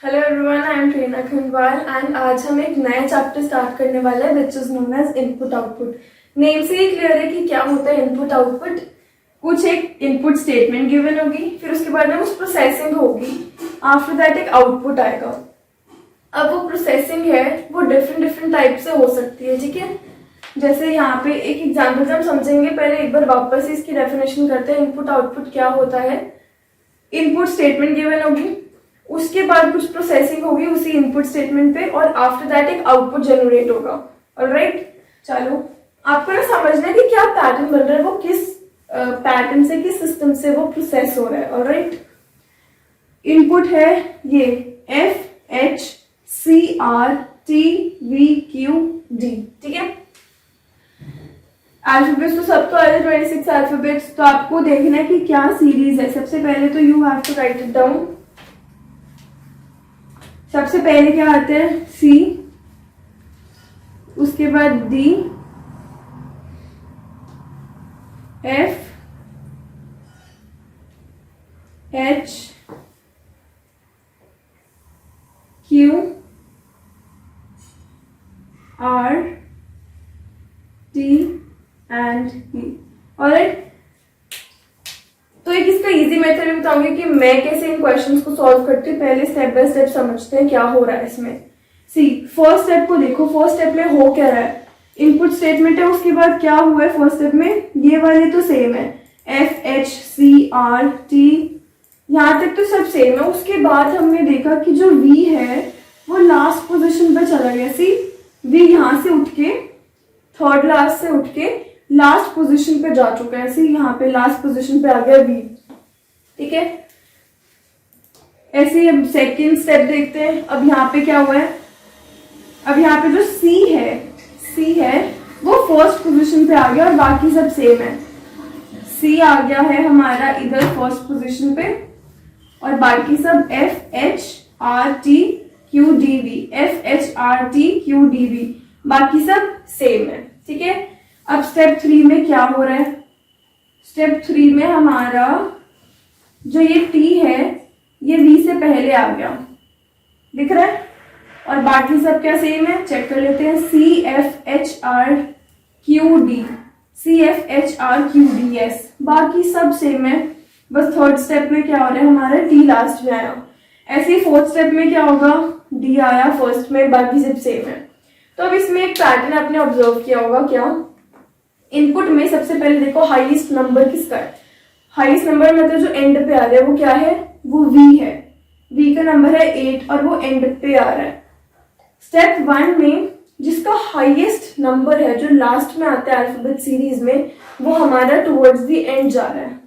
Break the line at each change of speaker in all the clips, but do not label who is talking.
Hello everyone, I am ट्रेना Khandwal and आज हम एक नया चैप्टर स्टार्ट करने वाले हैं which is known as input output. Name से ही क्लियर है कि क्या होता है इनपुट आउटपुट। कुछ एक इनपुट स्टेटमेंट गिवन होगी, फिर उसके बाद में कुछ प्रोसेसिंग होगी, आफ्टर दैट एक आउटपुट आएगा। अब वो प्रोसेसिंग है वो डिफरेंट टाइप से हो सकती है, ठीक है। जैसे यहाँ पे एक एग्जाम्पल से हम समझेंगे, पहले एक बार वापस इसकी डेफिनेशन करते हैं। इनपुट आउटपुट क्या होता है। इनपुट स्टेटमेंट गिवन होगी, उसके बाद कुछ प्रोसेसिंग होगी उसी इनपुट स्टेटमेंट पे, और आफ्टर दैट एक आउटपुट जनरेट होगा। ऑलराइट, चलो आपको ना समझना है कि क्या पैटर्न बन रहा है, वो किस पैटर्न से, किस सिस्टम से वो प्रोसेस हो रहा है। ऑलराइट, इनपुट है ये FHCRTVQD, ठीक है। अल्फाबेट्स तो सबको आए 26 अल्फाबेट्स, तो आपको देखना है कि क्या सीरीज है। सबसे पहले तो you have to write it down. सबसे पहले क्या आते हैं C, उसके बाद D, F, H, Q, R, T and E। Alright, तो एक इसका इजी मेथड भी बताऊंगी कि मैं कैसे इन क्वेश्चंस को सॉल्व करती हूँ। पहले स्टेप बाय स्टेप समझते हैं क्या हो रहा है इसमें। सी, फर्स्ट स्टेप को देखो। फर्स्ट स्टेप में हो क्या रहा है, इनपुट स्टेटमेंट है, उसके बाद क्या हुआ है फर्स्ट स्टेप में, ये वाले तो सेम है, FHCRT, यहाँ तक तो सब सेम है। उसके बाद हमने देखा कि जो V है वो लास्ट पोजिशन पे चला गया। सी, V यहाँ से उठ के, थर्ड लास्ट से उठ के लास्ट पोजीशन पे जा चुका है। सी, यहाँ पे लास्ट पोजीशन पे आ गया V, ठीक है। ऐसे ही अब सेकेंड स्टेप देखते हैं। अब यहाँ पे क्या हुआ है, अब यहाँ पे जो C है वो फर्स्ट पोजीशन पे आ गया और बाकी सब सेम है। C आ गया है हमारा इधर फर्स्ट पोजीशन पे, और बाकी सब FHRTQDV बाकी सब सेम है, ठीक है। अब स्टेप 3 में क्या हो रहा है, स्टेप 3 में हमारा जो ये T है ये V से पहले आ गया, दिख रहा है, और बाकी सब क्या सेम है, चेक कर लेते हैं। CFHRQD, यस, बाकी सब सेम है। बस थर्ड स्टेप में क्या हो रहा है, हमारा T लास्ट में आया। ऐसे ही फोर्थ स्टेप में क्या होगा, D आया फर्स्ट में, बाकी सब सेम है। तो अब इसमें एक पैटर्न आपने ऑब्जर्व किया होगा। क्या, इनपुट में सबसे पहले देखो हाईएस्ट नंबर किसका है। हाईएस्ट नंबर मतलब जो एंड पे आ रहा है वो क्या है, वो V है। V का नंबर है 8 और वो एंड पे आ रहा है। स्टेप 1 में जिसका हाईएस्ट नंबर है जो लास्ट में आता है अल्फाबेट सीरीज में, वो हमारा टुवर्ड्स द एंड जा रहा है।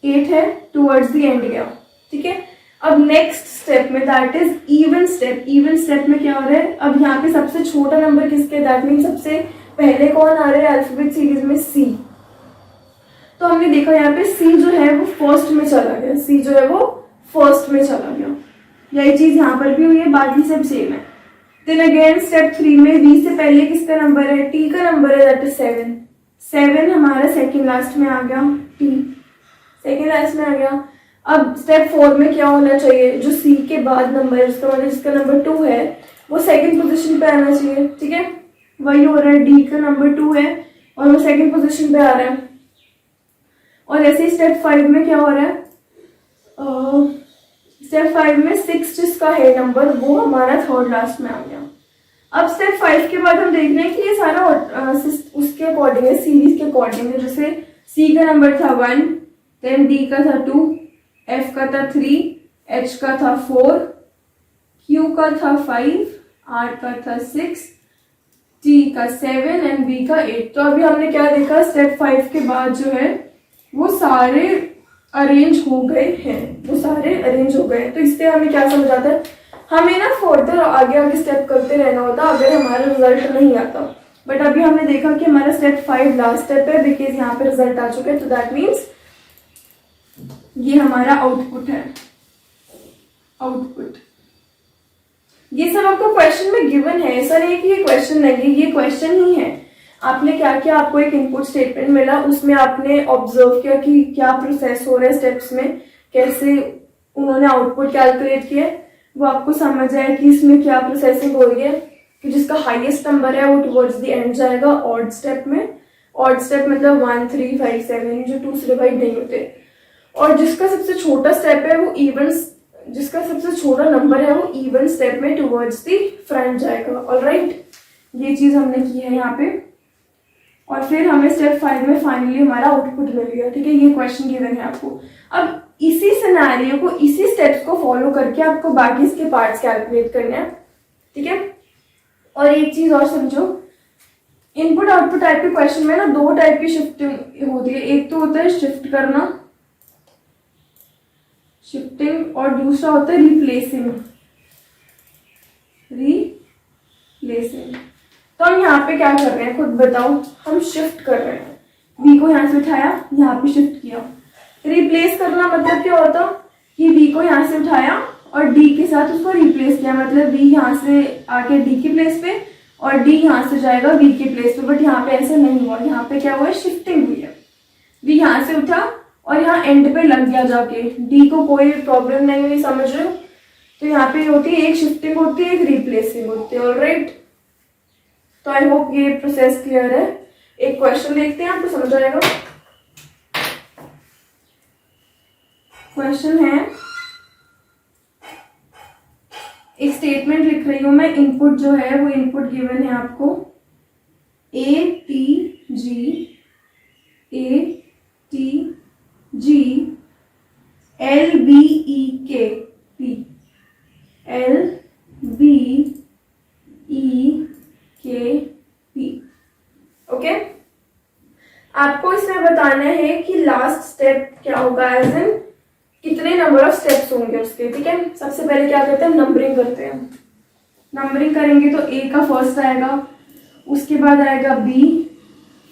8 है, टुवर्ड्स द एंड गया, ठीक है। अब नेक्स्ट स्टेप में that is even step. Even step में क्या हो रहा है, अब यहाँ पे सबसे छोटा नंबर किसके, दैट मीन सबसे पहले कौन आ रहा है अल्फाबेट सीरीज में, C। तो हमने देखा यहाँ पे C जो है वो फर्स्ट में चला गया। C जो है वो फर्स्ट में चला गया। यही चीज यहाँ पर भी हुई है, बाकी सब सेम है। देन अगेन स्टेप 3 में V से पहले किसका नंबर है, T का नंबर है, दैट इज 7। 7 हमारा सेकेंड लास्ट में आ गया, T सेकेंड लास्ट में आ गया। अब स्टेप 4 में क्या होना चाहिए, जो C के बाद नंबर है, जिसका नंबर 2 है, वो सेकेंड पोजिशन पे आना चाहिए, ठीक है। वही हो रहा है, D का नंबर 2 है और वो सेकंड पोजीशन पे आ रहा है। और ऐसे ही स्टेप 5 में क्या हो रहा है, स्टेप 5 में 6 जिसका है नंबर वो हमारा थर्ड लास्ट में आ गया। अब स्टेप 5 के बाद हम देख रहे हैं कि ये सारा उसके अकॉर्डिंग है, सीरीज के अकॉर्डिंग है। जैसे C का नंबर था 1, देन D का था 2, F का था 3, H का था 4, Q का था 5, R का था 6, T का 7 एंड B का 8। तो अभी हमने क्या देखा, स्टेप 5 के बाद जो है वो सारे अरेंज हो गए हैं, वो सारे अरेंज हो गए। तो इससे हमें क्या समझ आता है, हमें ना फर्दर आगे स्टेप करते रहना होता अगर हमारा रिजल्ट नहीं आता। बट अभी हमने देखा कि हमारा स्टेप 5 लास्ट स्टेप है, बिकॉज यहाँ पे रिजल्ट आ चुके हैं। तो दैट मीन्स ये हमारा आउटपुट है, आउटपुट। ये सब आपको क्वेश्चन में गिवन है, ऐसा नहीं है कि ये क्वेश्चन नहीं, ये क्वेश्चन ही है। आपने क्या किया, आपको एक इनपुट स्टेटमेंट मिला, उसमें आपने ऑब्जर्व किया कि क्या प्रोसेस हो रहा है स्टेप्स में, कैसे उन्होंने आउटपुट कैलकुलेट किया। वो आपको समझ आए कि इसमें क्या प्रोसेसिंग हो रही है, कि जिसका हाईएस्ट नंबर है वो टुवर्ड्स द एंड जाएगा ऑड स्टेप में। ऑड स्टेप मतलब 1 3 5 7 जो 2 से डिवाइड नहीं होते। और जिसका सबसे छोटा स्टेप है वो इवन, जिसका सबसे छोटा नंबर है वो इवन स्टेप में टुवर्ड्स द फ्रंट जाएगा। ऑलराइट, ये चीज हमने की है यहाँ पे। और फिर हमें स्टेप 5 में फाइनली हमारा आउटपुट मिल गया। ठीक है, ये क्वेश्चन गिवन है आपको। अब इसी सिनेरियो को, इसी स्टेप्स को फॉलो करके आपको बाकी इसके पार्ट्स कैलकुलेट करने हैं। ठीक है, और एक चीज और समझो, इनपुट आउटपुट टाइप के क्वेश्चन में ना 2 टाइप की शिफ्टिंग होती है। एक तो होता है शिफ्ट करना, शिफ्टिंग, और दूसरा होता है रिप्लेसिंग। रिप्लेसिंग तो हम यहाँ पे क्या कर रहे हैं खुद बताओ? हम शिफ्ट कर रहे हैं। v को यहाँ से उठाया, यहाँ पे शिफ्ट किया। रिप्लेस करना मतलब क्या होता कि v को यहाँ से उठाया और d के साथ उसको रिप्लेस किया, मतलब v यहाँ से आके d के प्लेस पे और d यहाँ से जाएगा v के प्लेस पे। बट यहाँ पे ऐसा नहीं हुआ, यहाँ पे क्या हुआ है, शिफ्टिंग हुई है। v यहाँ से उठा और यहाँ एंड पे लग गया जाके, d को कोई प्रॉब्लम नहीं हुई, समझ रहे हो? तो यहाँ पे होती है एक शिफ्टिंग होती है, एक रिप्लेसिंग होती है। ऑलराइट, तो आई होप ये प्रोसेस क्लियर है। एक क्वेश्चन देखते हैं, आपको समझ आएगा। क्वेश्चन है, एक स्टेटमेंट लिख रही हूं मैं। इनपुट जो है वो इनपुट गिवन है आपको ATG LBEK ओके। आपको इसमें बताना है कि लास्ट स्टेप क्या होगा, एज इन कितने नंबर ऑफ स्टेप्स होंगे उसके। ठीक है, सबसे पहले क्या करते हैं, नंबरिंग करते हैं। नंबरिंग करेंगे तो A का फर्स्ट आएगा, उसके बाद आएगा B,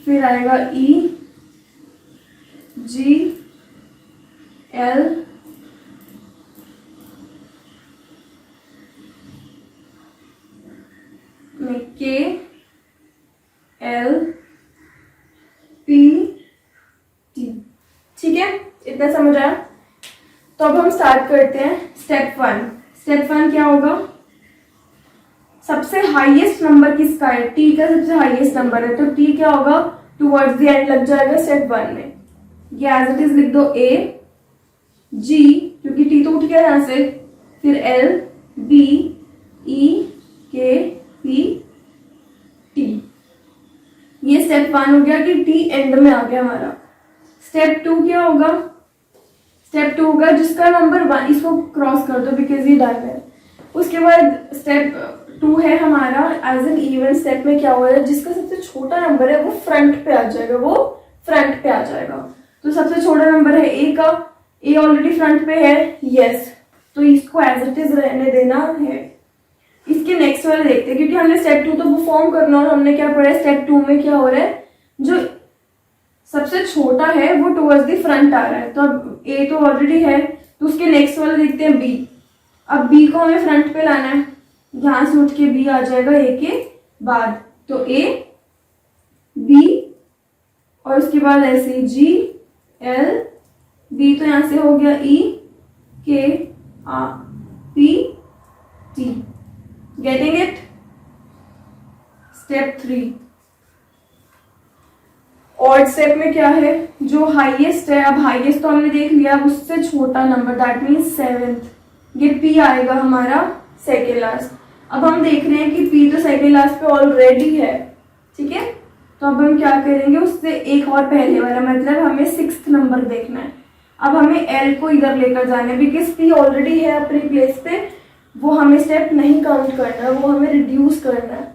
फिर आएगा E, G, L, K, L, P, T। ठीक है, इतना समझ आया? तो अब हम स्टार्ट करते हैं स्टेप 1। स्टेप 1 क्या होगा, सबसे हाईएस्ट नंबर किसका है, टी का सबसे हाईएस्ट नंबर है, तो टी क्या होगा, टुवर्ड्स द एंड लग जाएगा स्टेप 1 में। ये एज इट इज लिख दो, A, G क्योंकि टी तो उठ गया यहां से, फिर L, B, E, K, P, T। ये स्टेप 1 हो गया कि टी एंड में आ गया हमारा। स्टेप 2 क्या होगा, स्टेप 2 होगा जिसका नंबर 1, इसको क्रॉस कर दो बिकॉज ये डन है। उसके बाद स्टेप 2 है हमारा एज एन इवन स्टेप में क्या हो रहा है, जिसका सबसे छोटा नंबर है वो फ्रंट पे आ जाएगा, वो फ्रंट पे आ जाएगा। तो सबसे छोटा नंबर है A का, A ऑलरेडी फ्रंट पे है, यस, तो इसको एज इट इज रहने देना है। इसके नेक्स्ट वाले देखते हैं, क्योंकि हमने स्टेप 2 तो परफॉर्म करना, और हमने क्या पढ़ा है स्टेप 2 में क्या हो रहा है, जो सबसे छोटा है वो टुवर्ड्स द फ्रंट आ रहा है। तो अब A तो ऑलरेडी है, तो उसके नेक्स्ट वाले देखते हैं B। अब B को हमें फ्रंट पे लाना है, यहां से उठ के B आ जाएगा A के बाद, तो A, B और उसके बाद ऐसे G, L, B तो यहां से हो गया E, K, P, T। Getting it? Step 3 odd step में क्या है, जो हाईएस्ट है, अब हाईएस्ट तो हमने देख लिया, अब उससे छोटा नंबर दैट मीन्स 7th, ये P आएगा हमारा सेकेंड लास्ट। अब हम देख रहे हैं कि P तो सेकेंड लास्ट पे ऑलरेडी है, ठीक है, तो अब हम क्या करेंगे, उससे एक और पहले वाला, मतलब हमें 6th नंबर देखना है। अब हमें L को इधर लेकर जाना है, बिकॉज P ऑलरेडी है अपनी प्लेस पे, वो हमें स्टेप नहीं काउंट करना, वो हमें रिड्यूस करना है।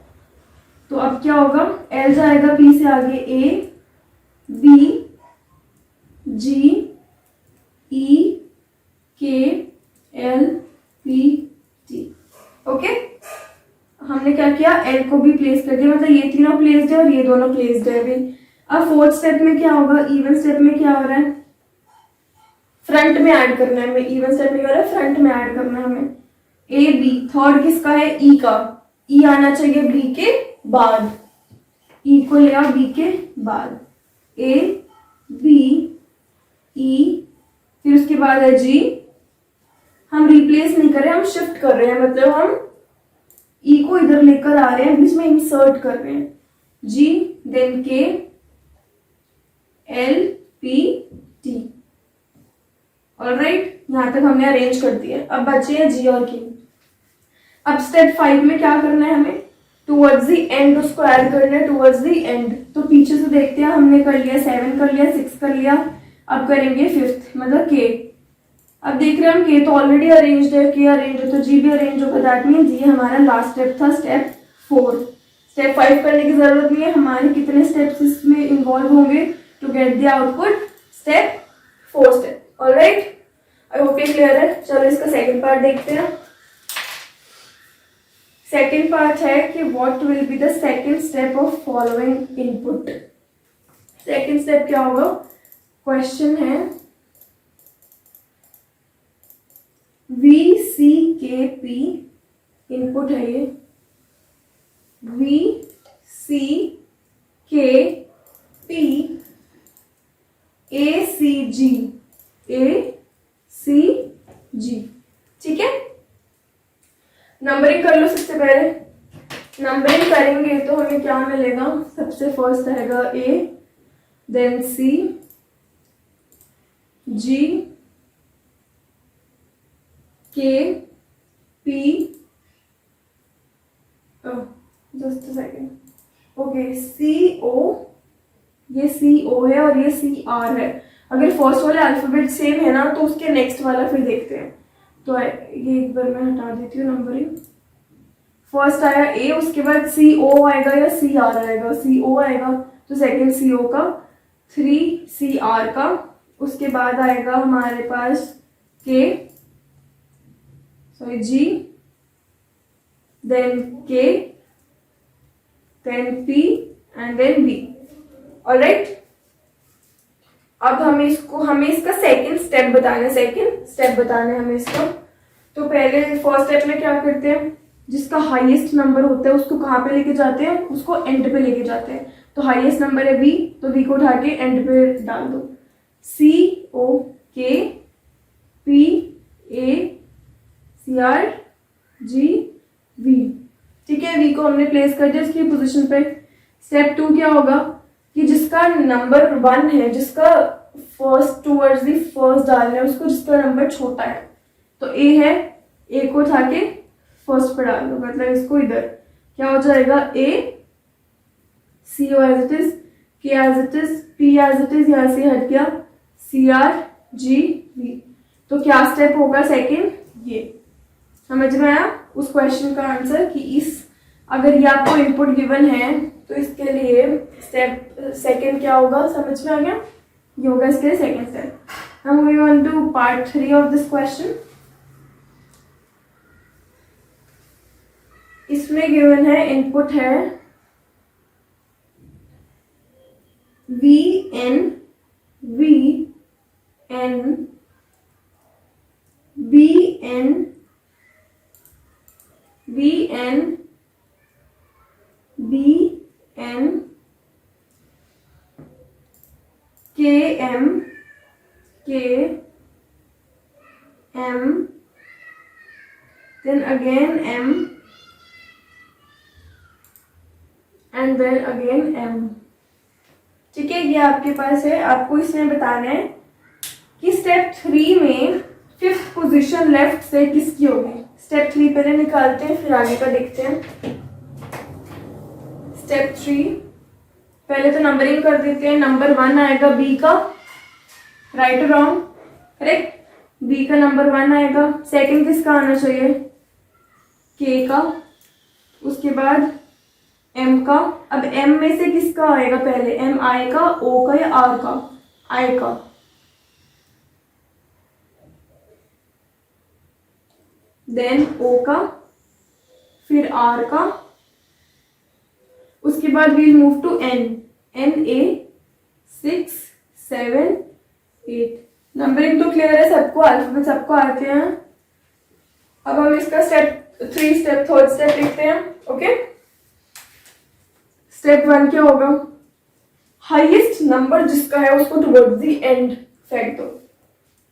तो अब क्या होगा, L जाएगा P से आगे, A, B, G, E, K, L, P, T। Okay, हमने क्या किया, L को भी प्लेस कर दिया, मतलब ये तीनों प्लेस्ड है और ये दोनों प्लेस्ड है अभी। अब फोर्थ स्टेप में क्या होगा, इवन स्टेप में क्या हो रहा है, फ्रंट में ऐड करना है हमें। इवन स्टेप में क्या हो रहा है, फ्रंट में ऐड करना है हमें। A, B, थर्ड किसका है, E का, E आना चाहिए B के बाद, E को ले आओ B के बाद, A, B, E, फिर उसके बाद है G, हम रिप्लेस नहीं कर रहे, हम शिफ्ट कर रहे हैं, मतलब हम ई को इधर लेकर आ रहे हैं, बीच में इंसर्ट कर रहे हैं, जी देन के एल पी टी। ऑलराइट, यहां तक हमने अरेंज कर दिया। अब बचे हैं जी और के। अब स्टेप 5 में क्या करना है हमें, टूवर्ड्स द एंड उसको ऐड करना है, टूवर्ड्स द एंड। तो पीछे से देखते हैं, हमने कर लिया 7 कर लिया, 6 कर लिया, अब करेंगे 5th मतलब के। अब देख रहे हैं हम के तो ऑलरेडी अरेंज्ड है, के अरेंज है तो जी भी अरेंज होगा, दैट मीन्स ये हमारा लास्ट स्टेप था, स्टेप 4। स्टेप 5 करने की जरूरत नहीं है, हमारे कितने स्टेप्स इसमें इन्वॉल्व होंगे to get the output, step 4 step. Alright, I hope ये क्लियर है। चलो इसका सेकंड पार्ट देखते हैं। सेकेंड पार्ट है कि what will be the second step of following input. Second step क्या होगा, क्वेश्चन है VCKP इनपुट है ये, VCKP ACG, ठीक है। नंबरिंग कर लो। सबसे पहले नंबरिंग करेंगे तो हमें क्या मिलेगा, सबसे फर्स्ट आएगा ए, then C, G, K, P, just a second, okay, C O, ये सी ओ है और ये सी आर है। अगर फर्स्ट वाला अल्फाबेट सेम है ना तो उसके नेक्स्ट वाला फिर देखते हैं। तो ये एक बार मैं हटा देती हूँ नंबरिंग। फर्स्ट आया ए, उसके बाद सी ओ आएगा या सी आर आएगा, सी ओ आएगा तो सेकेंड सी ओ का, 3 सी आर का, उसके बाद आएगा हमारे पास K, sorry G, then K, then P and then B. Alright, अब हमें इसका सेकंड स्टेप बताना है हमें इसका। तो पहले फर्स्ट स्टेप में क्या करते हैं, जिसका हाईएस्ट नंबर होता है उसको कहाँ पे लेके जाते हैं, उसको एंड पे लेके जाते हैं। तो हाईएस्ट नंबर है बी, तो बी को उठा के एंड पे डाल दो। C O K P A C R G V, ठीक है। वी को हमने प्लेस कर दिया उसकी पोजीशन पे। स्टेप 2 क्या होगा कि जिसका नंबर 1 है, जिसका फर्स्ट टूवर्ड्स दी फर्स्ट डालना है उसको, जिसका नंबर छोटा है, तो ए है, ए को उठा के फर्स्ट पे डाल दो, मतलब इसको इधर क्या हो जाएगा, A C O as it is, K as it is, P as it is, यहां से हट गया, सी आर जी वी। तो क्या स्टेप होगा सेकेंड, ये समझ में आया उस क्वेश्चन का आंसर कि इस, अगर ये आपको इनपुट गिवन है तो इसके लिए स्टेप सेकेंड क्या होगा, समझ में आ गया, ये होगा इसके लिए second step. Now moving on to part 3 of this question. इसमें गिवन है, इनपुट है V N B N K M then again m and then again m, ठीक है। ये आपके पास है, आपको इसमें बताना है कि स्टेप 3 में 5th पोजीशन लेफ्ट से किसकी होगी। स्टेप 3 पहले निकालते हैं फिर आगे का देखते हैं। स्टेप 3 पहले तो नंबरिंग कर देते हैं। नंबर 1 आएगा बी का, राइट और रॉन्ग, करेक्ट, बी का नंबर 1 आएगा। सेकंड किसका आना चाहिए, के का, उसके बाद एम का। अब एम में से किसका आएगा पहले, एम आएगा, ओ का या आर का, आई का, देन ओ का, फिर आर का, उसके बाद we'll move to N, N A 6 7 8। Numbering तो क्लियर है सबको, अल्फाबेट सबको आते हैं। अब हम इसका स्टेप 3 थर्ड स्टेप लिखते हैं। ओके, स्टेप 1 क्या होगा, हाईएस्ट नंबर जिसका है उसको टुवर्ड्स द एंड फेंक दो।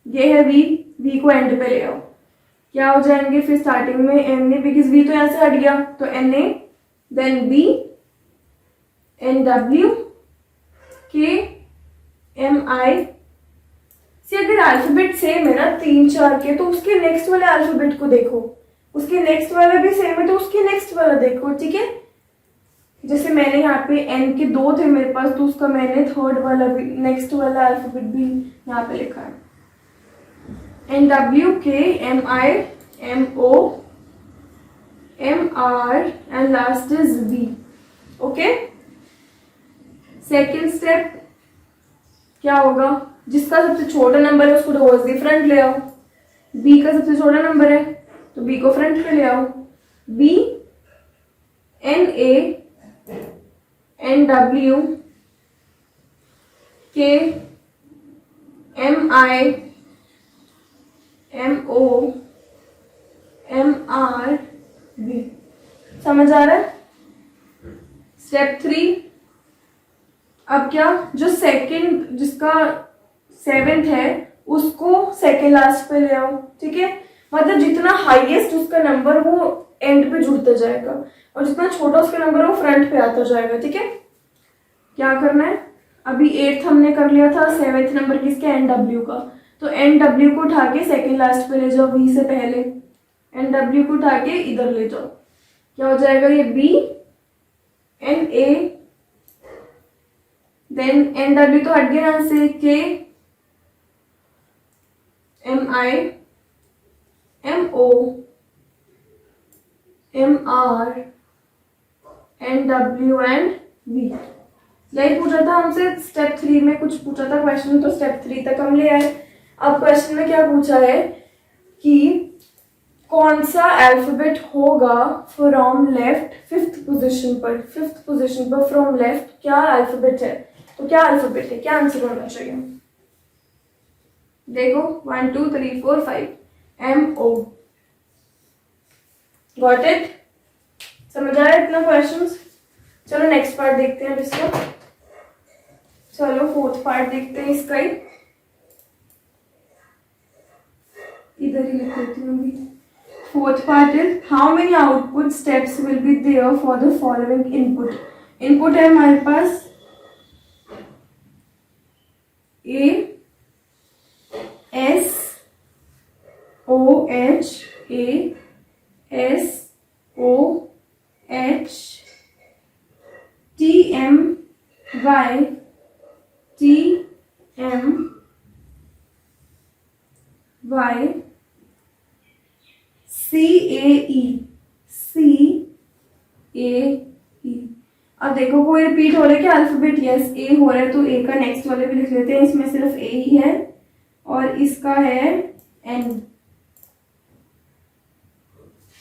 ये है वी, वी को एंड पे ले आओ। क्या हो जाएंगे फिर स्टार्टिंग में एन ए, बिकॉज बी तो यहाँ से हट गया, तो N A, then B, N W, K, M I. See अगर अल्फाबेट सेम है ना 3 4 के, तो उसके नेक्स्ट वाले अल्फाबेट को देखो, उसके नेक्स्ट वाला भी सेम है तो उसके नेक्स्ट वाला देखो, ठीक है। जैसे मैंने यहाँ पे एन के 2 थे मेरे पास, तो उसका मैंने थर्ड वाला भी, नेक्स्ट वाला अल्फाबेट भी यहाँ पे लिखा है, N W, K, M I, M O, M R and last is B. Okay, second step क्या होगा, जिसका सबसे छोटा नंबर है उसको टुवर्ड्स द फ्रंट ले आओ। बी का सबसे छोटा नंबर है तो बी को फ्रंट पे ले आओ। B, N A, N W, K, M I, M O, M R, B. समझ आ रहा है? स्टेप 3, अब क्या, जो सेकंड, जिसका 7th है उसको सेकंड लास्ट पे ले आओ, ठीक है। मतलब जितना हाईएस्ट उसका नंबर वो एंड पे जुड़ता जाएगा और जितना छोटा उसका नंबर वो फ्रंट पे आता जाएगा, ठीक है। क्या करना है, अभी 8th हमने कर लिया था, 7th नंबर किसका, एन डब्ल्यू का, तो एन डब्ल्यू को उठा के सेकेंड लास्ट पे ले जाओ, वी से पहले एन डब्ल्यू को उठा के इधर ले जाओ। क्या हो जाएगा, ये B, N A, then N W तो हट गया यहां से, K, M I, M O, M R, N W and V. यही पूछा था हमसे स्टेप 3 में, कुछ पूछा था क्वेश्चन, तो स्टेप 3 तक हम ले आए। अब क्वेश्चन में क्या पूछा है कि कौन सा अल्फाबेट होगा फ्रॉम लेफ्ट 5th पोजीशन पर, 5th पोजीशन पर फ्रॉम लेफ्ट क्या अल्फाबेट है, तो क्या अल्फाबेट है, क्या आंसर होना चाहिए। देखो 1 2 3 4 5, एम ओ। Got it? समझ आ रहा है इतना क्वेश्चंस? चलो नेक्स्ट पार्ट देखते हैं इसका। चलो 4th पार्ट देखते हैं इसका ही, इधर ही लिख देती हूँ अभी। 4th part is how many output steps will be there for the following input. Input है हमारे पास A, S, O H, A, S, O H, T M, Y, T M, Y, C A E, C A E. अब देखो कोई repeat हो रहा है क्या अल्फाबेट, यस ए हो रहा है, तो ए का नेक्स्ट वाले भी लिख लेते हैं। इसमें सिर्फ ए ही है और इसका है एन।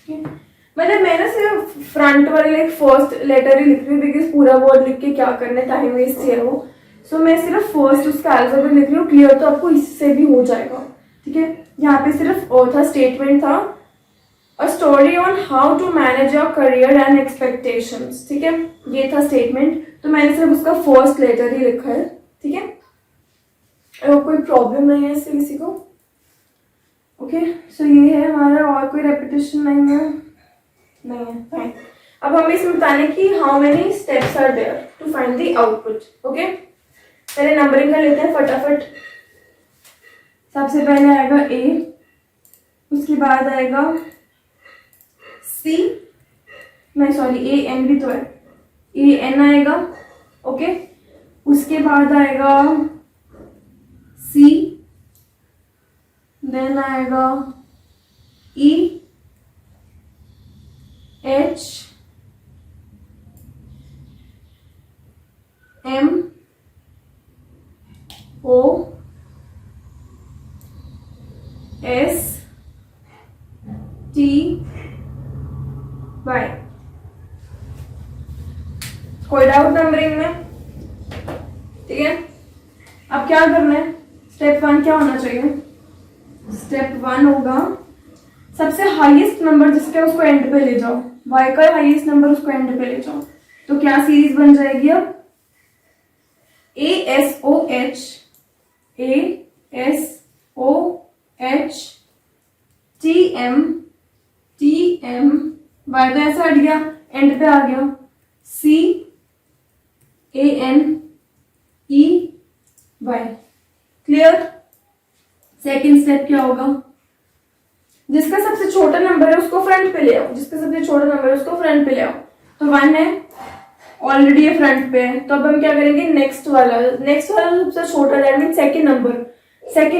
मतलब मैं ना सिर्फ फ्रंट वाले लाइक फर्स्ट लेटर ही लिख रही हूँ, बिकॉज पूरा वर्ड लिख के क्या करना है, टाइम वेस्ट है वो। सो मैं सिर्फ फर्स्ट उसका अल्फाबेट लिख रही हूँ, क्लियर तो आपको इससे भी हो जाएगा, ठीक है। यहाँ पे सिर्फ था स्टेटमेंट था, a story on how to manage your career and expectations, ठीक है, ये था स्टेटमेंट। तो मैंने सिर्फ उसका फर्स्ट लेटर ही लिखा है, ठीक है। और कोई प्रॉब्लम नहीं है इससे किसी को? ओके, सो ये है हमारा, और कोई रेपिटेशन नहीं है, नहीं है, फाइन। अब हमें इसमें बताने की how many steps are there to find the output. Okay, पहले नंबरिंग कर लेते हैं फटाफट। सबसे पहले आएगा ए, उसके बाद आएगा सी, नहीं सॉरी ए एन भी तो है, ए एन आएगा, ओके। उसके बाद आएगा सी, देन आएगा ई, एच, एम, ओ, एस, टी, वाई। कोई डाउट नंबरिंग में? ठीक है, अब क्या करना है, स्टेप 1 क्या होना चाहिए? स्टेप 1 होगा सबसे हाईएस्ट नंबर जिसका उसको एंड पे ले जाओ, वाई का हाईएस्ट नंबर उसको एंड पे ले जाओ। तो क्या सीरीज बन जाएगी अब, A S O H, A S O H, TM Y तो ऐसा हट गया, एंड पे आ गया CANEY। क्लियर। सेकेंड स्टेप क्या होगा, जिसका सबसे छोटा नंबर है उसको फ्रंट पे ले आओ, जिसका सबसे छोटा नंबर है उसको फ्रंट पे ले आओ। तो 1 है, ऑलरेडी ये फ्रंट पे है, तो अब हम क्या करेंगे, नेक्स्ट वाला सबसे छोटा, दैट मीन सेकेंड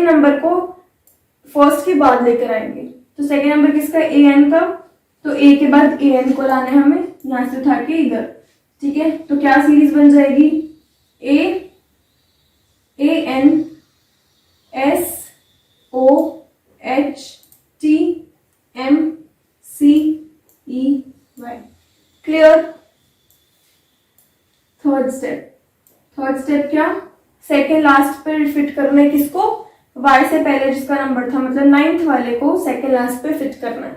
नंबर को फर्स्ट के बाद लेकर आएंगे। तो सेकेंड नंबर किसका, AN का, तो A के बाद AN को लाना है हमें, यहां से उठा के इधर। ठीक है, तो क्या सीरीज बन जाएगी, ANSOHTMCEY। क्लियर। थर्ड स्टेप क्या, सेकेंड लास्ट पे फिट करना है, किसको, y से पहले जिसका नंबर था, मतलब 9th वाले को सेकेंड लास्ट पे फिट करना है।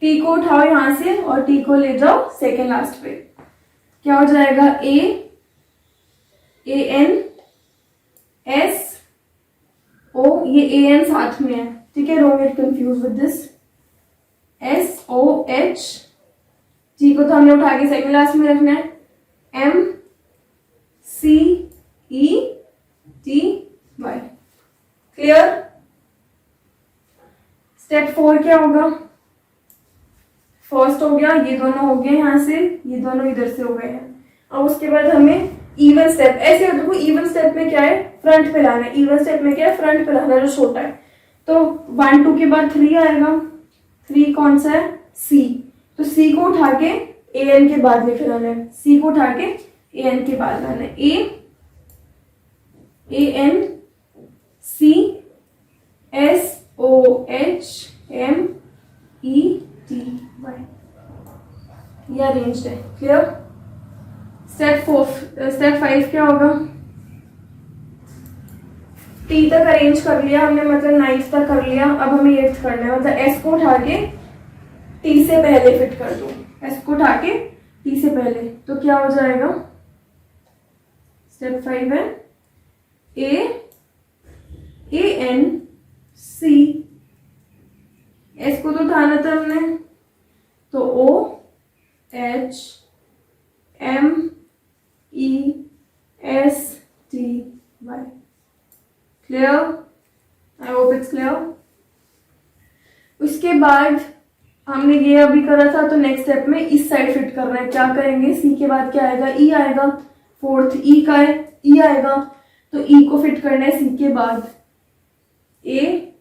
t को उठाओ यहां से और t को ले जाओ सेकेंड लास्ट पे, क्या हो जाएगा, ANSO, ये AN साथ में है, ठीक है, don't get confuse with this, SOH, t को तो हमने उठा के सेकेंड लास्ट में रखना है, MCETY। क्लियर। स्टेप 4 क्या होगा, फर्स्ट हो गया, ये दोनों हो गए यहाँ से, ये दोनों इधर से हो गए हैं। और उसके बाद हमें इवन स्टेप, ऐसे देखो इवन स्टेप में क्या है, फ्रंट पे लाना है, इवन स्टेप में क्या है, फ्रंट पे लाना है जो छोटा है। तो 1 2 के बाद 3 आएगा, 3 कौन सा है, C, तो C को उठा के AN के बाद लेकर आना है, C को उठा के AN के बाद लाना है, ANCSOHMETY, ये अरेंज्ड है। क्लियर। स्टेप 5 क्या होगा, T तक अरेंज कर लिया हमने, मतलब 9th तक कर लिया, अब हमें 8th करना है, मतलब S को उठा के T से पहले फिट कर दो, S को उठा के T से पहले, तो क्या हो जाएगा, स्टेप 5 है ANC, S को तो उठाना था हमने, तो OHMESTY। Clear, I hope it's clear. उसके बाद हमने ये अभी करा था, तो नेक्स्ट स्टेप में इस साइड फिट करना है, क्या करेंगे, C के बाद क्या आएगा, E आएगा, फोर्थ E का है, E आएगा, तो E को फिट करना है C के बाद, ANCEOHMSTY।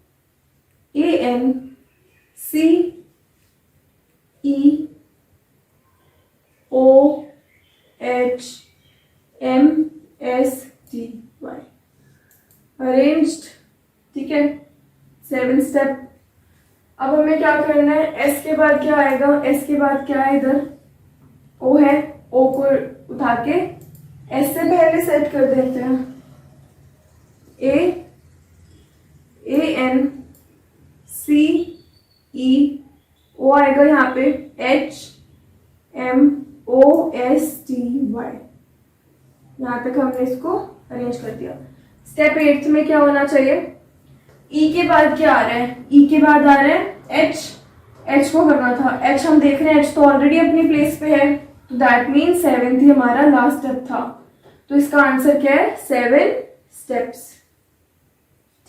अरेंज्ड। ठीक है, 7 स्टेप। अब हमें क्या करना है, S के बाद क्या आएगा, S के बाद क्या है, इधर O है, O को उठा के S से पहले सेट कर देते हैं, ANCEO आएगा यहाँ पे, HMOSTY। यहाँ तक हमने इसको अरेंज कर दिया। स्टेप 8 में क्या होना चाहिए, E के बाद क्या आ रहा है, E के बाद आ रहा है H को करना था, H हम देख रहे हैं H तो ऑलरेडी अपनी प्लेस पे है, तो दैट मीन 7th ही हमारा लास्ट स्टेप था, तो इसका आंसर क्या है, 7 स्टेप्स।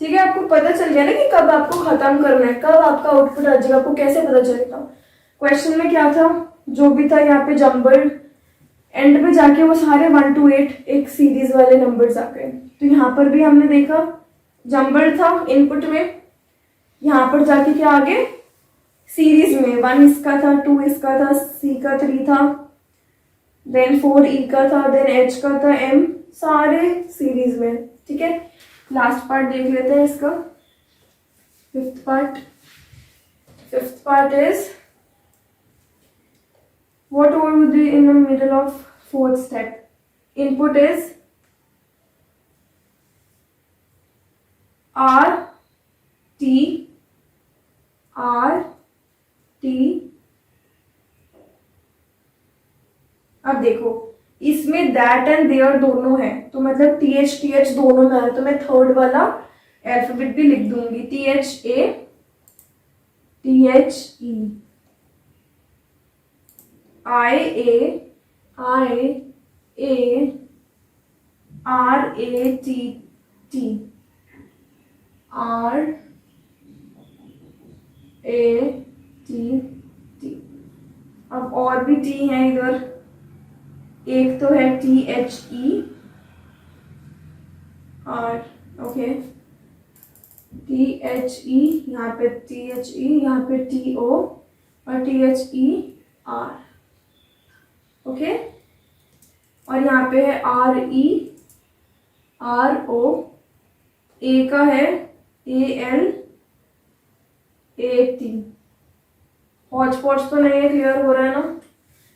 ठीक है, आपको पता चल गया ना कि कब आपको खत्म करना है, कब आपका आउटपुट आ जाएगा, आपको कैसे पता चलेगा। क्वेश्चन में क्या था, जो भी था यहाँ पे जम्बल्ड, एंड पे जाके वो सारे 1 to 8 एक सीरीज वाले नंबर्स आ गए। तो यहाँ पर भी हमने देखा जम्बल्ड था इनपुट में, यहाँ पर जाके क्या आ गए, सीरीज में 1 इसका था, 2 इसका था, C का 3 था, देन 4 E का था, देन H का था, M, सारे सीरीज में। ठीक है, लास्ट पार्ट देख लेते हैं इसका, fifth part is what would be in the middle of 4th step. Input is R T अब देखो इसमें दैट एंड देयर दोनों है, तो मतलब TH दोनों में है, तो मैं थर्ड वाला अल्फाबेट भी लिख दूंगी, THA THE, IA, RATT, RATT। अब और भी टी है इधर, एक तो है THE, और ओके THE, यहाँ पे THE, यहाँ पे TO और THER, ओके। और यहाँ पे है RERO, ए का है ALAT। हॉच पॉच तो नहीं है, क्लियर हो रहा है ना?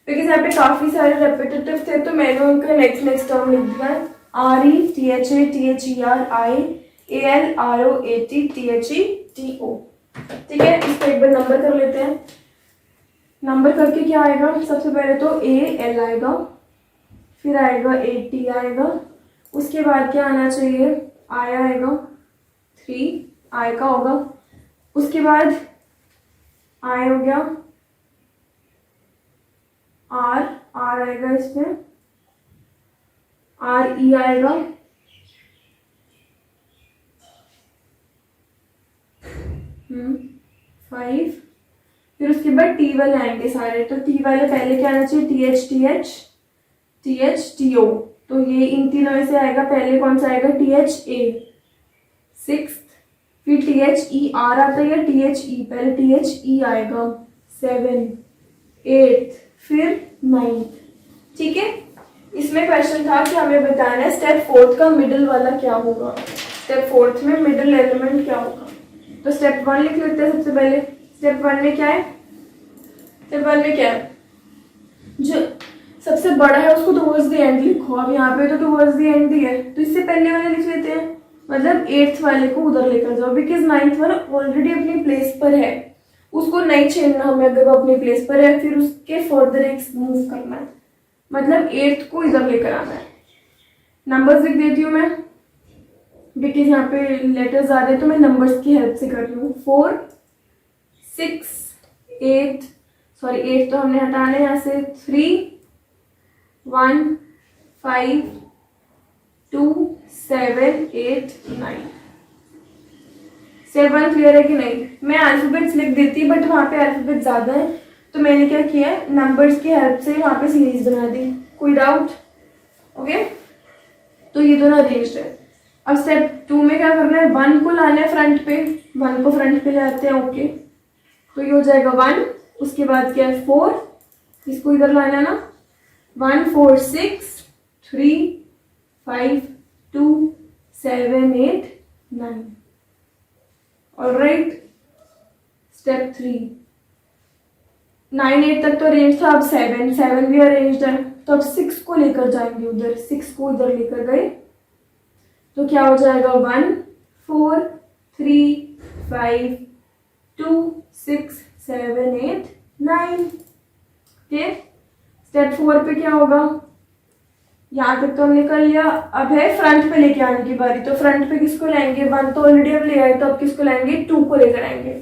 बिकॉज यहाँ पे काफी सारे रेपिटेटिव थे तो मैंने उनका नेक्स्ट टर्म लिख दिया है, RETHATHERIALROATTHETO। ठीक है, इसको एक बार नंबर कर लेते हैं। नंबर करके क्या आएगा, सबसे पहले तो AL आएगा, फिर आएगा AT आएगा, उसके बाद क्या आना चाहिए, I आएगा, 3 I का होगा, उसके बाद I हो गया, R आएगा, इसमें RE आएगा, फाइव, फिर उसके बाद टी वाले आएंगे सारे। तो टी वाले पहले क्या आना चाहिए, THTO। तो ये इन तीनों में से आएगा, पहले कौन सा आएगा, THA। 6th, फिर THER आता है या THE, पहले THE आएगा। 7, 8, फिर 9। ठीक है, इसमें क्वेश्चन था कि हमें बताना है स्टेप 4 का मिडिल वाला क्या होगा, स्टेप 4 में मिडिल एलिमेंट क्या होगा। तो स्टेप 1 लिख लेते हैं सबसे पहले। स्टेप 1 में क्या है, स्टेप 1 में क्या है, जो सबसे बड़ा है उसको टुवर्ड्स द एंड लिखो। अब यहाँ पे तो टुवर्ड्स द एंड ही है, तो इससे पहले वाले लिख लेते हैं, मतलब 8th वाले को उधर लेकर जाओ, बिकॉज 9th वाला ऑलरेडी अपनी प्लेस पर है, उसको नहीं छेड़ना हमें। अगर वो अपनी प्लेस पर है फिर उसके फर्दर एक मूव करना है, मतलब 8th को इधर लेकर आना है। नंबर्स लिख देती हूँ मैं, बिकॉज यहाँ पे लेटर्स आ रहे हैं तो मैं नंबर्स की हेल्प से कर रही हूँ। 4, 6, 8, सॉरी 8 तो हमने हटाना है यहाँ से। 3, 1, 5, 2, 7, 8, 9। 7 क्लियर है कि नहीं? मैं अल्फाबेट्स लिख देती बट वहाँ पे अल्फाबेट ज्यादा है, तो मैंने क्या किया है, नंबर्स की हेल्प से वहाँ पे सीरीज बना दी। कोई डाउट? ओके, तो ये दोनों अरेंज्ड है। अब स्टेप 2 में क्या करना है, 1 को लाना है फ्रंट पे, 1 को फ्रंट पे ले आते हैं। ओके, तो ये हो जाएगा 1, उसके बाद क्या है 4, इसको इधर लाना है ना। 1, 4, 6, 3, 5, 2, 7, 8, 9। ऑलराइट, स्टेप 3, 9, 8 तक तो अरेंज था, अब 7 भी अरेंज्ड है, तो अब 6 को लेकर जाएंगे उधर। 6 को इधर लेकर गए तो क्या हो जाएगा, 1, 4, 3, 5, 2, 6, 7, 8, 9। ठीक, स्टेप 4 पे क्या होगा, यहाँ तक तो हमने कर लिया, अब है फ्रंट पे लेके आने की बारी। तो फ्रंट पे किसको लाएंगे, 1 तो ऑलरेडी अब ले आए, तो अब किसको लाएंगे, 2 को लेकर आएंगे।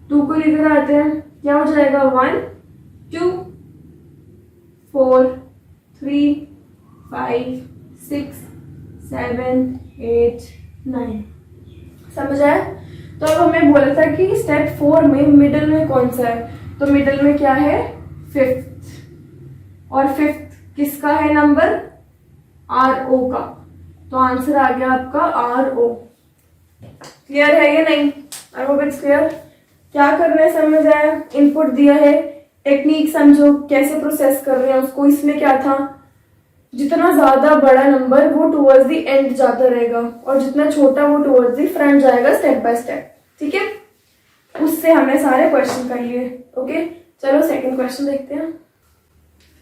2 को लेकर आते हैं, क्या हो जाएगा, 1, 2, 4, 3, 5, 6, 7, 8, 9। समझ आया? तो अब हमें बोला था कि स्टेप 4 में मिडिल में कौन सा है, तो मिडिल में क्या है, 5th, और 5th किसका है नंबर, RO का। तो आंसर आ गया आपका RO। क्लियर है या नहीं? I hope it's clear. क्या करना है समझ आया, इनपुट दिया है, टेक्निक समझो कैसे प्रोसेस कर रहे हैं उसको। इसमें क्या था, जितना ज्यादा बड़ा नंबर वो टुवर्ड्स द एंड जाता रहेगा और जितना छोटा वो टुवर्ड्स द फ्रंट जाएगा, स्टेप बाय स्टेप। ठीक है, उससे हमने सारे क्वेश्चन कर लिए। ओके, चलो सेकंड क्वेश्चन देखते हैं।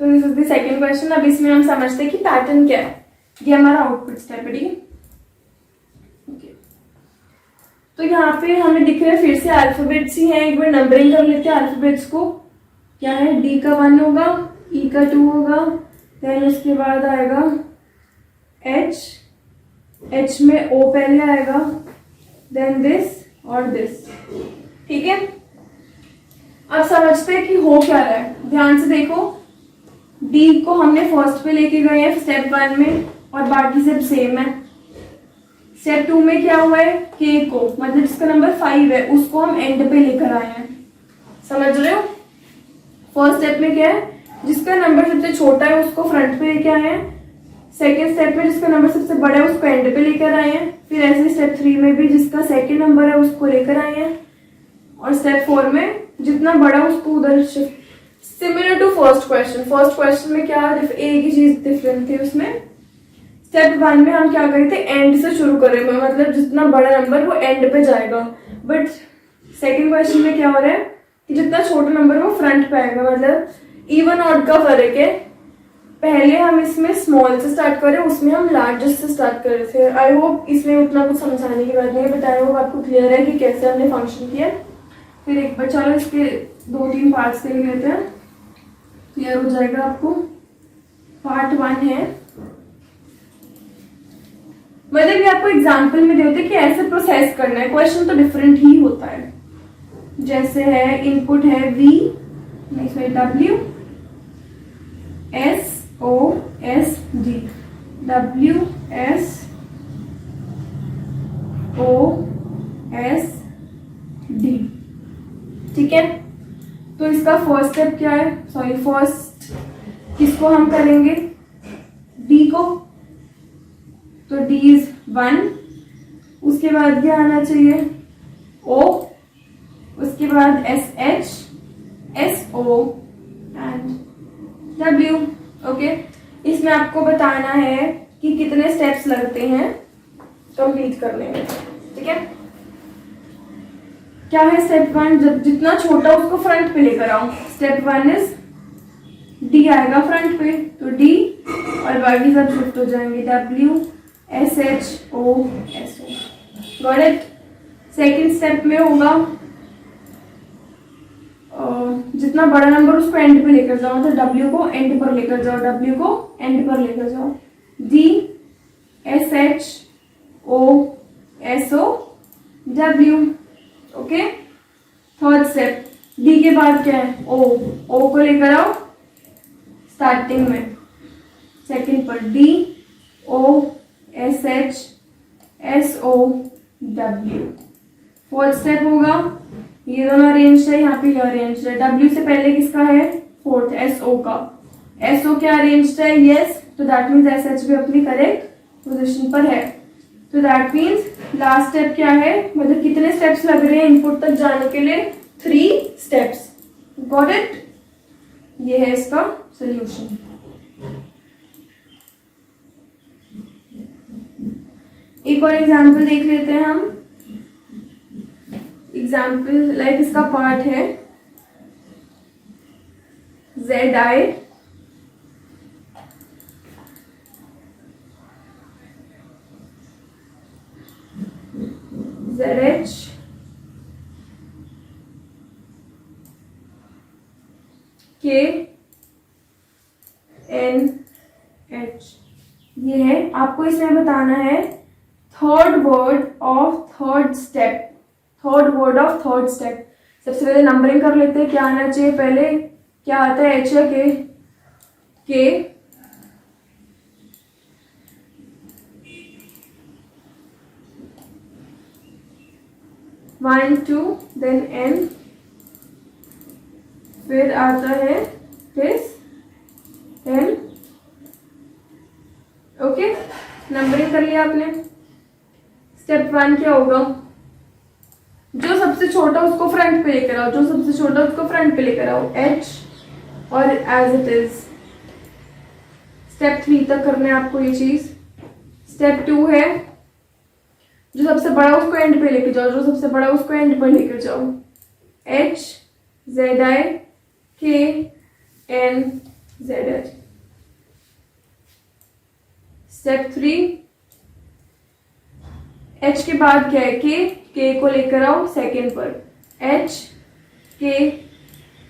तो this is the second question. अब इसमें हम समझते हैं कि पैटर्न क्या है। ये हमारा आउटपुट स्टेप है, ठीक है। तो यहाँ पे हमें दिख रहा है फिर से अल्फाबेट्स ही हैं, एक बार नंबरिंग कर लेते हैं अल्फाबेट्स को। क्या है, डी का 1 होगा, ई का 2 होगा, देन उसके बाद आएगा एच में ओ पहले आएगा, देन दिस और दिस। ठीक है, अब समझते हैं कि हो क्या रहा है। ध्यान से देखो, डी को हमने फर्स्ट पे लेके गए हैं स्टेप 1 में और बाकी सब सेम है। स्टेप 2 में क्या हुआ है, के को मतलब जिसका नंबर 5 है उसको हम एंड पे लेकर आए हैं। समझ रहे हो? फर्स्ट स्टेप में क्या है, जिसका नंबर सबसे छोटा है उसको फ्रंट पे लेके आए हैं। सेकेंड स्टेप में जिसका नंबर सबसे बड़ा है उसको एंड पे लेकर आए हैं। फिर ऐसे स्टेप 3 में भी जिसका सेकेंड नंबर है उसको लेकर आए हैं। और स्टेप 4 में जितना बड़ा उसको उधर shift. Similar to first question में क्या एक ही चीज डिफरेंट थी उसमें। स्टेप 1 में हम क्या करे थे, एंड से शुरू करेंगे, मतलब जितना बड़ा नंबर वो एंड पे जाएगा। बट सेकंड क्वेश्चन में क्या हो रहा है कि जितना छोटा नंबर वो फ्रंट पे आएगा, मतलब इवन ऑड का फर्क है। पहले हम इसमें स्मॉल से स्टार्ट करें, उसमें हम लार्जेस्ट से स्टार्ट कर रहे थे। आई होप इसमें उतना कुछ समझाने की बात नहीं है, बट आई होप आपको क्लियर है कि कैसे हमने फंक्शन किया। फिर एक बार चलो इसके 2-3 पार्ट्स ले लेते हैं, क्लियर हो जाएगा आपको। पार्ट 1 है, मतलब ये आपको एग्जाम्पल में देते कि ऐसे प्रोसेस करना है। क्वेश्चन तो डिफरेंट ही होता है। जैसे है इनपुट है V, नहीं sorry W S O S D, W S O S D, ठीक है। तो इसका फर्स्ट स्टेप क्या है, सॉरी फर्स्ट किसको हम करेंगे, D को। तो D इज 1, उसके बाद क्या आना चाहिए O, उसके बाद SH SO and W। Okay, इसमें आपको बताना है कि कितने स्टेप्स लगते हैं कंप्लीट करने में, ठीक है। क्या है स्टेप 1, जब जितना छोटा उसको फ्रंट पे लेकर आओ। स्टेप 1 इज D आएगा फ्रंट पे, तो D और बाकी सब शिफ्ट हो जाएंगे, W S H O S O। Got it. Second step में होगा जितना बड़ा नंबर उसको एंड पे लेकर जाओ, तो W को एंड पर लेकर जाओ, W को एंड पर लेकर जाओ, D S H O S O W। Okay, third step, D के बाद क्या है O, O को लेकर आओ स्टार्टिंग में, सेकंड पर D O S H S O W। Fourth step होगा, ये दोनों अरेंज है, यहाँ पे ये अरेंज है। W से पहले किसका है, फोर्थ SO का। SO क्या अरेंज है, यस, तो दैट मीन्स SH भी अपनी करेक्ट पोजिशन पर है। तो दैट मीन्स लास्ट स्टेप क्या है, मतलब कितने स्टेप्स लग रहे हैं इनपुट तक जाने के लिए, 3 स्टेप्स। Got it. ये है इसका सोल्यूशन। एक और एग्जाम्पल देख लेते हैं हम। एग्जाम्पल लाइक इसका पार्ट है ZI ZH KNH। ये है, आपको इसमें बताना है third word of third step. Third word of third step. सबसे पहले नंबरिंग कर लेते हैं, क्या आना चाहिए पहले, क्या आता है, H या K 1 2 देन N, फिर आता है this M। ओके, नंबरिंग कर लिया आपने। स्टेप 1 क्या होगा, जो सबसे छोटा उसको फ्रंट पे लेकर आओ, जो सबसे छोटा उसको फ्रंट पे लेकर आओ, H और एज इट इज। स्टेप 3 तक करना है आपको ये चीज। स्टेप 2 है जो सबसे बड़ा उसको एंड पे लेकर जाओ, जो सबसे बड़ा उसको एंड पर लेकर जाओ, H ZI K N ZH। Step 3, H के बाद क्या है, K को लेकर आओ सेकेंड पर, H K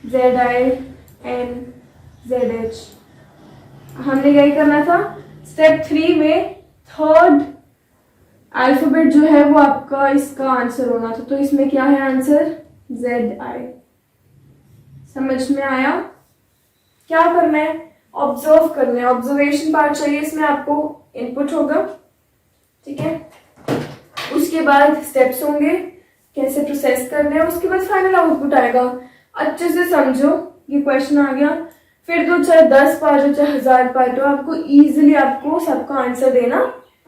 ZI N ZH। हमने क्या करना था, स्टेप 3 में थर्ड अल्फाबेट जो है वो आपका इसका आंसर होना था, तो इसमें क्या है आंसर, ZI। समझ में आया? क्या करना है? ऑब्जर्व करना है, ऑब्जर्वेशन पार्ट चाहिए, इसमें आपको इनपुट होगा, ठीक है। उसके बाद स्टेप्स होंगे, कैसे प्रोसेस करना है, उसके बाद फाइनल आउटपुट आएगा। अच्छे से समझो, ये क्वेश्चन आ गया, फिर तो चाहे 10 पार्ट हो चाहे 1000 पार्ट हो, आपको इजीली आपको सबका आंसर देना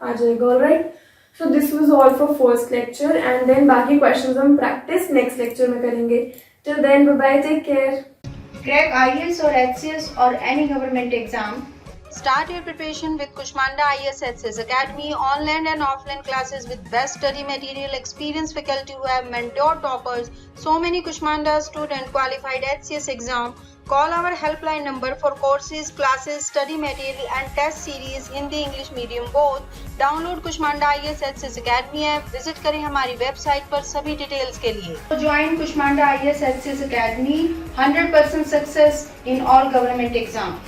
आ जाएगा। Alright, so this was all for first lecture, and then बाकी क्वेश्चंस हम प्रैक्टिस नेक्स्ट लेक्चर में करेंगे। Till then bye bye, take care.
Crack IAS or HCS or any government exam. Start your preparation with Kushmanda IAS HCS Academy. Online and offline classes with best study material, experienced faculty who have mentored toppers. So many Kushmanda students qualified HCS exam. Call our helpline number for courses, classes, study material and test series Hindi English medium both. Download Kushmanda IAS HCS Academy app, visit करें हमारी website पर सभी details के लिए। तो join Kushmanda IAS HCS Academy, 100% success in all government exam.